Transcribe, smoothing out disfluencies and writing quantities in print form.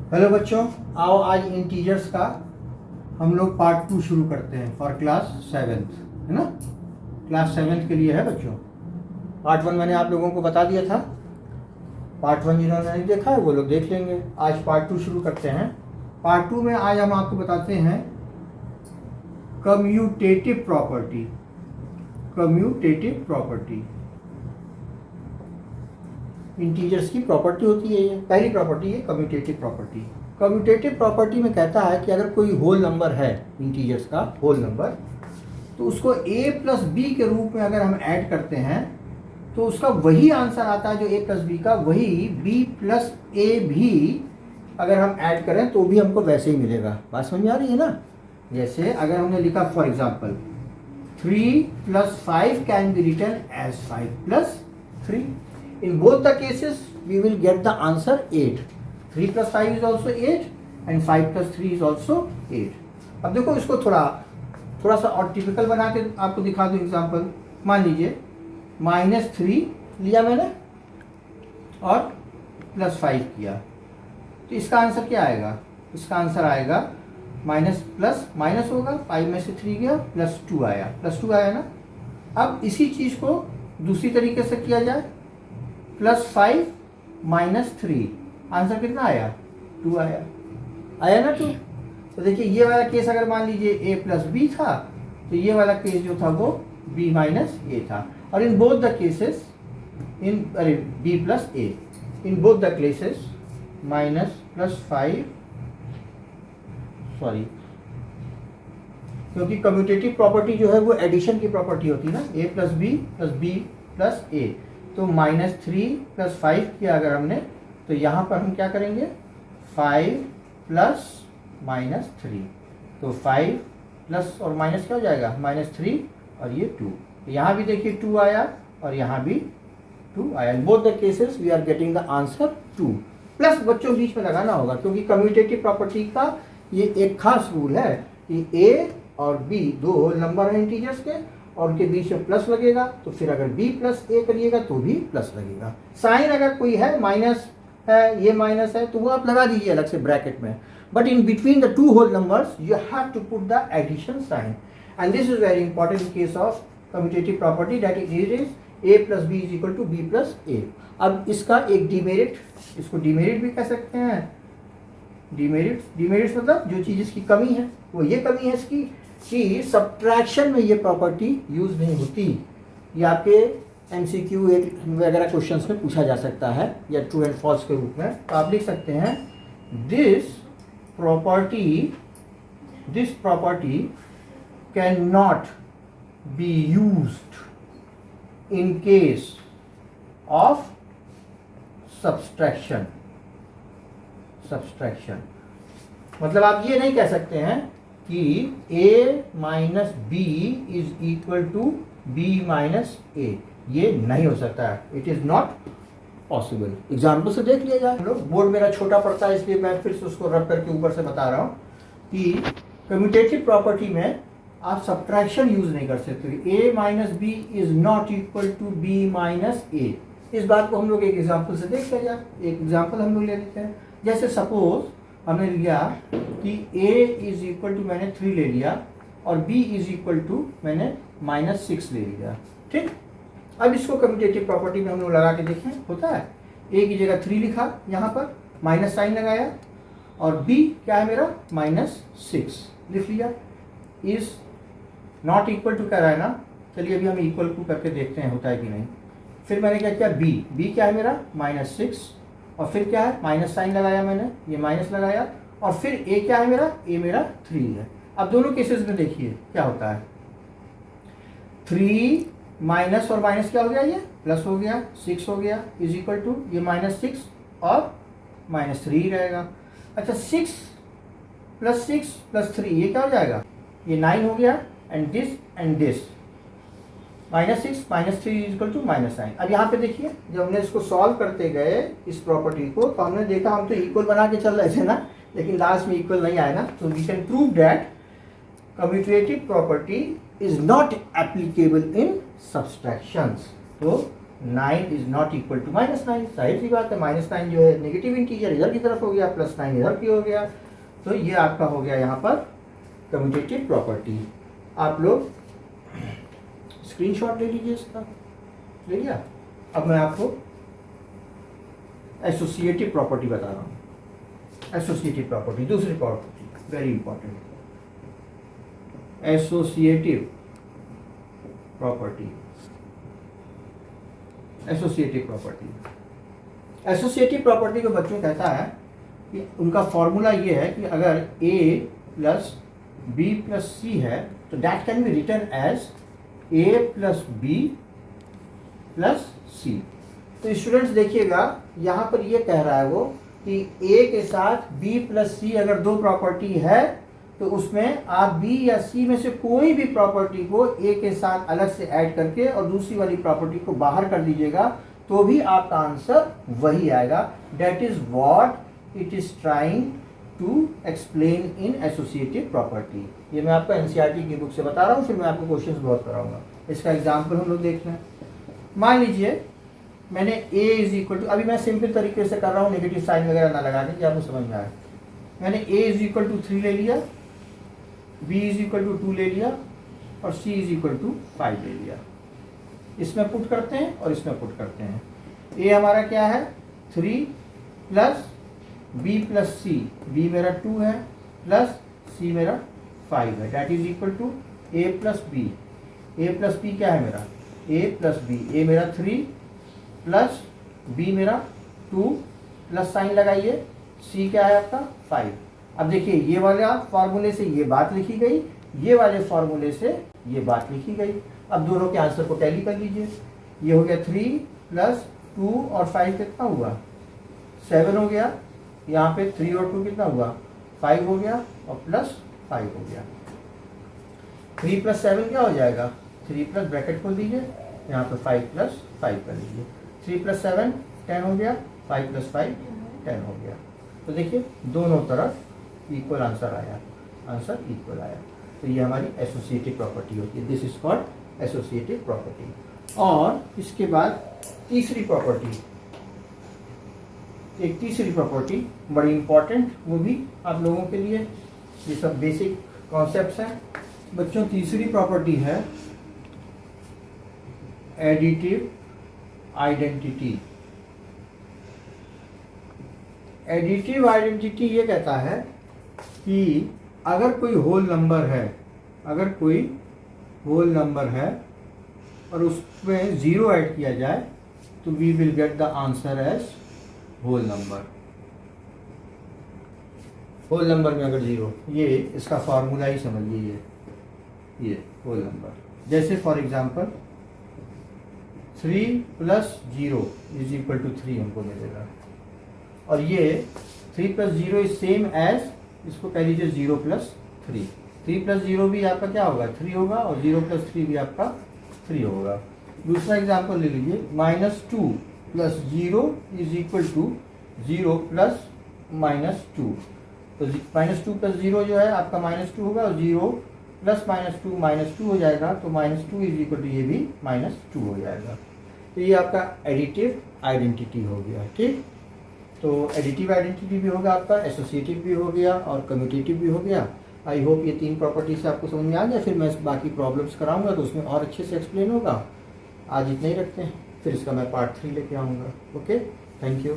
Hello बच्चों, आओ आज इंटीजर्स का हम लोग पार्ट 2 शुरू करते हैं फॉर क्लास 7th, है ना। क्लास 7th के लिए है बच्चों। पार्ट 1 मैंने आप लोगों को बता दिया था। पार्ट 1 जिन्होंने नहीं देखा है वो लोग देख लेंगे। आज पार्ट 2 शुरू करते हैं। पार्ट 2 में आज हम आपको बताते हैं commutative property. Commutative property integers की प्रॉपर्टी होती है। ये पहली प्रॉपर्टी है कम्यूटेटिव प्रॉपर्टी। कम्यूटेटिव प्रॉपर्टी में कहता है कि अगर कोई होल नंबर है, इंटीजर्स का होल नंबर, तो उसको a प्लस बी के रूप में अगर हम ऐड करते हैं तो उसका वही आंसर आता है जो a प्लस बी का, वही b प्लस ए भी अगर हम ऐड करें तो भी हमको वैसे ही मिलेगा। बात समझ में आ रही है ना। जैसे अगर हमने लिखा for example 3 plus 5 can be written as 5 plus 3. In both the cases, we will get the answer 8. 3 plus 5 is also 8 and 5 plus 3 is also 8. अब देखो इसको थोड़ा सा और टिपिकल बना के आपको दिखा दूँ एग्जाम्पल। मान लीजिए -3 लिया मैंने और +5 किया, तो इसका आंसर क्या आएगा? इसका आंसर आएगा माइनस प्लस माइनस होगा, 5 में से 3 गया, +2 आया, +2 आया ना। अब इसी चीज़ को दूसरी तरीके से किया जाए, +5 - 3, आंसर कितना आया? 2 आया, आया ना 2। तो देखिए ये वाला केस अगर मान लीजिए a प्लस बी था, तो ये वाला केस जो था वो b माइनस ए था। और इन both the cases b plus A, in both the cases -+5, sorry, क्योंकि कम्यूटेटिव प्रॉपर्टी जो है वो एडिशन की प्रॉपर्टी होती है ना, a plus B plus B plus A. तो -3 + 5 किया अगर हमने, तो यहाँ पर हम क्या करेंगे? 5 प्लस -3, तो 5 प्लस और माइनस क्या हो जाएगा? -3 और ये 2। यहाँ भी देखिए 2 आया और यहाँ भी 2 आया। In both the cases we are getting the answer 2। Plus बच्चों बीच में लगाना होगा, क्योंकि कम्यूटेटिव प्रॉपर्टी का ये एक खास रूल है कि a और b दो होल नंबर हैं इंटीजर्स के, और उनके बीच में प्लस लगेगा, तो फिर अगर b प्लस ए करिएगा तो भी प्लस लगेगा। साइन अगर कोई है, माइनस है, ये माइनस है, तो वो आप लगा दीजिए अलग से ब्रैकेट में। But in between the two whole numbers you have to put the addition sign, and this is very important in case of commutative property, that is a plus B is equal to B plus A. अब इसका एक demerit, इसको demerit भी कह सकते हैं। Demerits मतलब जो चीज़ इसकी कमी है, वो ये कमी है इसकी कि सब्ट्रैक्शन में ये प्रॉपर्टी यूज नहीं होती। ये आपके MCQ वगैरह क्वेश्चंस में पूछा जा सकता है, या ट्रू एंड फॉल्स के रूप में। तो आप लिख सकते हैं this property can not be used in case of subtraction. मतलब आप ये नहीं कह सकते हैं कि a minus B is equal to b minus A, ये नहीं हो सकता है। It is not possible. Example से देख लिया जाए। लोग बोर्ड मेरा छोटा पड़ता है, इसलिए मैं फिर से उसको रब करके ऊपर से बता रहा हूँ कि कम्यूटेटिव प्रॉपर्टी में आप सब्ट्रैक्शन यूज नहीं कर सकते। a minus B is not equal to b minus A. इस बात को हम लोग एक एग्जाम्पल से देख लिया जाए। एक एग्जाम्पल हम लोग ले लेते हैं। जैसे सपोज हमने लिया कि a इज इक्वल टू मैंने 3 ले लिया और b इज इक्वल टू मैंने -6 ले लिया, ठीक। अब इसको कम्यूटेटिव प्रॉपर्टी में हम लोग लगा के देखें, होता है। a की जगह 3 लिखा, यहाँ पर माइनस साइन लगाया, और b क्या है मेरा? -6 लिख लिया। इज नॉट इक्वल टू कह रहा है ना, चलिए अभी हम इक्वल टू करके देखते हैं होता है कि नहीं। फिर मैंने क्या किया? b क्या है मेरा? -6, और फिर क्या है? माइनस साइन लगाया मैंने, ये माइनस लगाया, और फिर a क्या है मेरा? a मेरा 3 है। अब दोनों केसेस में देखिए क्या होता है। 3 माइनस और माइनस क्या हो गया? ये प्लस हो गया, 6 हो गया, इज इक्वल टू ये -6 और -3 रहेगा। अच्छा, 6 + 3 ये क्या हो जाएगा? ये 9 हो गया, and this -6 - 3 is equal to -9। अब यहाँ पे देखिए, जब हमने इसको सॉल्व करते गए इस प्रॉपर्टी को, तो हमने देखा हम तो इक्वल बना के चल रहे थे ना, लेकिन लास्ट में इक्वल नहीं आया ना। तो we can prove that commutative property is not applicable in subtractions. तो 9 इज नॉट इक्वल टू -9। जाहिर सी बात है, -9 जो है नेगेटिव इंटीजर इधर की तरफ हो गया, +9 इधर की हो गया, तो ये आपका हो गया यहाँ पर कम्यूटेटिव प्रॉपर्टी। आप लोग स्क्रीनशॉट ले लीजिए इसका, ले लिया। अब मैं आपको एसोसिएटिव प्रॉपर्टी बता रहा हूँ। एसोसिएटिव प्रॉपर्टी, दूसरी property very important, associative property. Associative property, associative property को बच्चों कहता है कि उनका फॉर्मूला ये है कि अगर a plus B plus C है तो that can be written as a plus B plus C. तो स्टूडेंट्स देखिएगा, यहाँ पर ये कह रहा है वो कि a के साथ b प्लस सी अगर दो प्रॉपर्टी है तो उसमें आप b या c में से कोई भी प्रॉपर्टी को a के साथ अलग से ऐड करके और दूसरी वाली प्रॉपर्टी को बाहर कर दीजिएगा तो भी आपका आंसर वही आएगा। That is what it is trying to explain in associative property. ये मैं आपको एनसीईआरटी की बुक से बता रहा हूँ, फिर मैं आपको क्वेश्चंस बहुत कराऊंगा। इसका एग्जाम्पल हम लोग देख रहे हैं। मान लीजिए मैंने a इज इक्वल टू, अभी मैं सिंपल तरीके से कर रहा हूँ, नेगेटिव साइन वगैरह ना लगाने की, आपको समझ में आए। मैंने a इज इक्वल टू 3 ले लिया, b इज इक्वल टू 2 ले लिया और c इज इक्वल टू 5 ले लिया। इसमें पुट करते हैं और इसमें पुट करते हैं। a हमारा क्या है 3 plus b plus C, b मेरा 2 है प्लस c मेरा 5 है, that is equal to a plus B. a plus B क्या है मेरा a प्लस बी। a मेरा 3 प्लस b मेरा 2 प्लस साइन लगाइए, c क्या है आपका 5। अब देखिए ये वाला फॉर्मूले से ये बात लिखी गई, ये वाले फॉर्मूले से ये बात लिखी गई। अब दोनों के आंसर को टैली कर लीजिए। ये हो गया 3 प्लस 2 और 5 कितना हुआ 7 हो गया। यहाँ पे 3 और 2 कितना हुआ 5 हो गया और प्लस 5 हो गया। 3 प्लस 7 क्या हो जाएगा 3 प्लस ब्रैकेट खोल दीजिए, यहाँ पे 5 प्लस 5 कर लीजिए। 3 प्लस 7 10 हो गया, 5 प्लस 5 10 हो गया। तो देखिए दोनों तरफ इक्वल आंसर आया, आंसर इक्वल आया। तो ये हमारी एसोसिएटिव प्रॉपर्टी होती है। This is called associative property. और इसके बाद तीसरी प्रॉपर्टी, एक तीसरी प्रॉपर्टी बड़ी इंपॉर्टेंट, वो भी आप लोगों के लिए, ये सब बेसिक कॉन्सेप्ट्स हैं बच्चों। तीसरी प्रॉपर्टी है एडिटिव आइडेंटिटी। एडिटिव आइडेंटिटी ये कहता है कि अगर कोई होल नंबर है, अगर कोई होल नंबर है और उसमें 0 ऐड किया जाए तो we will get the answer as whole number. Whole number में अगर 0, ये इसका फॉर्मूला ही समझिए, ये होल नंबर। जैसे for example 3 plus 0 is equal to 3 हमको मिलेगा, और ये 3 प्लस 0 इज सेम एज, इसको कह लीजिए 0 प्लस 3। 3 प्लस 0 भी आपका क्या होगा 3 होगा, और 0 प्लस 3 भी आपका 3 होगा। दूसरा एग्जांपल ले लीजिए, -2 plus 0 is equal to 0 plus -2। तो -2 प्लस 0 जो है आपका -2 होगा, और 0 प्लस -2 हो जाएगा, तो -2 इज इक्वल टू ये भी -2 हो जाएगा। तो ये आपका एडिटिव आइडेंटिटी हो गया। ठीक, तो एडिटिव आइडेंटिटी भी होगा आपका, एसोसिएटिव भी हो गया और कम्यूटेटिव भी हो गया। आई होप ये 3 प्रॉपर्टी से आपको समझ में आ गया। फिर मैं बाकी प्रॉब्लम्स कराऊंगा तो उसमें और अच्छे से एक्सप्लेन होगा। आज इतना ही रखते हैं, फिर इसका मैं पार्ट 3 लेके आऊँगा। Okay, thank you.